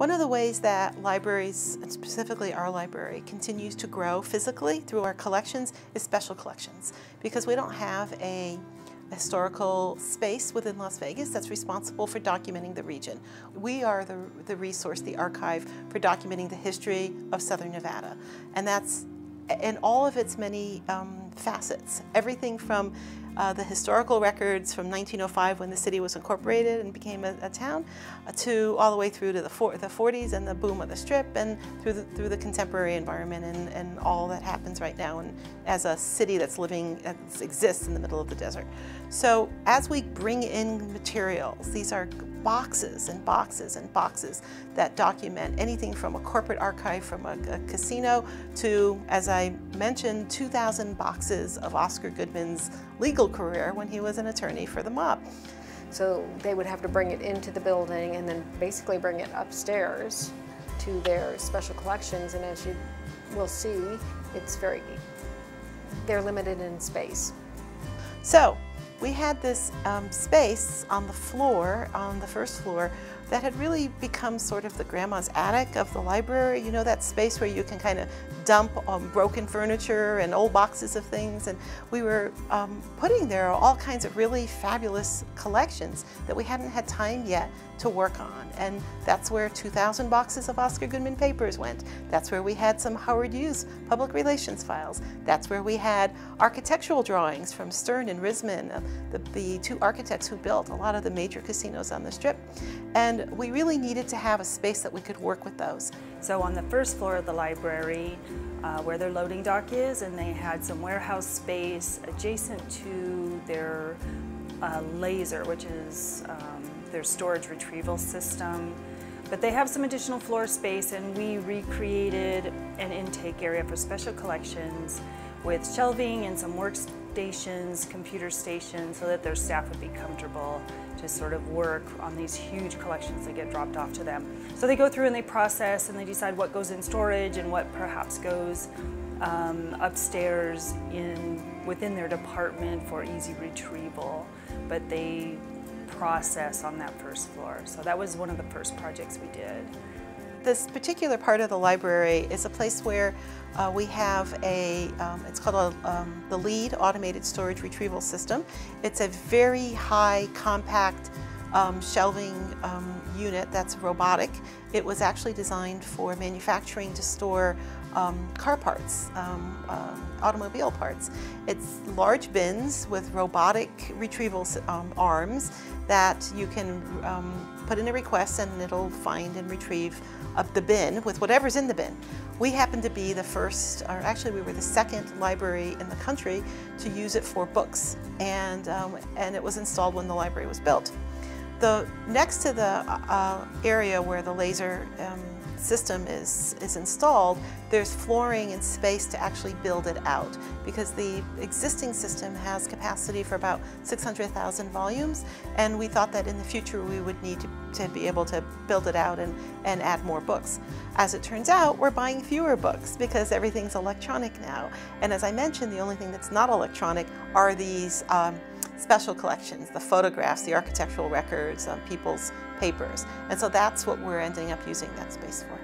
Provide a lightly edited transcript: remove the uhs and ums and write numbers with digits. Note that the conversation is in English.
One of the ways that libraries, and specifically our library, continues to grow physically through our collections is special collections, because we don't have a historical space within Las Vegas that's responsible for documenting the region. We are the resource, the archive, for documenting the history of Southern Nevada, and that's in all of its many facets. Everything from the historical records from 1905 when the city was incorporated and became a town, to all the way through to the 40s and the boom of the Strip, and through the contemporary environment and all that happens right now, and as a city that's exists in the middle of the desert. So as we bring in materials, these are boxes and boxes and boxes that document anything from a corporate archive from a casino to, as I mentioned, 2,000 boxes of Oscar Goodman's legal career when he was an attorney for the mob. So they would have to bring it into the building and then basically bring it upstairs to their special collections, and as you will see, they're limited in space. So we had this space on the floor, on the first floor, that had really become sort of the grandma's attic of the library. You know, that space where you can kind of dump broken furniture and old boxes of things. And we were putting there all kinds of really fabulous collections that we hadn't had time yet to work on. And that's where 2,000 boxes of Oscar Goodman papers went. That's where we had some Howard Hughes public relations files. That's where we had architectural drawings from Stern and Risman, the two architects who built a lot of the major casinos on the Strip. And we really needed to have a space that we could work with those. So on the first floor of the library, where their loading dock is, and they had some warehouse space adjacent to their laser, which is their storage retrieval system. But they have some additional floor space, and we recreated an intake area for special collections with shelving and some workstations, computer stations, so that their staff would be comfortable to sort of work on these huge collections that get dropped off to them. So they go through and they process and they decide what goes in storage and what perhaps goes upstairs within their department for easy retrieval. But they process on that first floor. So that was one of the first projects we did. This particular part of the library is a place where we have it's called the Lied Automated Storage Retrieval System. It's a very high, compact shelving unit that's robotic. It was actually designed for manufacturing to store car parts, automobile parts. It's large bins with robotic retrieval arms that you can put in a request and it'll find and retrieve the bin with whatever's in the bin. We happen to be the first, or actually we were the second library in the country to use it for books, and it was installed when the library was built. Next to the area where the laser system is installed, there's flooring and space to actually build it out, because the existing system has capacity for about 600,000 volumes, and we thought that in the future we would need to be able to build it out and add more books. As it turns out, we're buying fewer books because everything's electronic now, and as I mentioned, the only thing that's not electronic are these special collections, the photographs, the architectural records, people's papers. And so that's what we're ending up using that space for.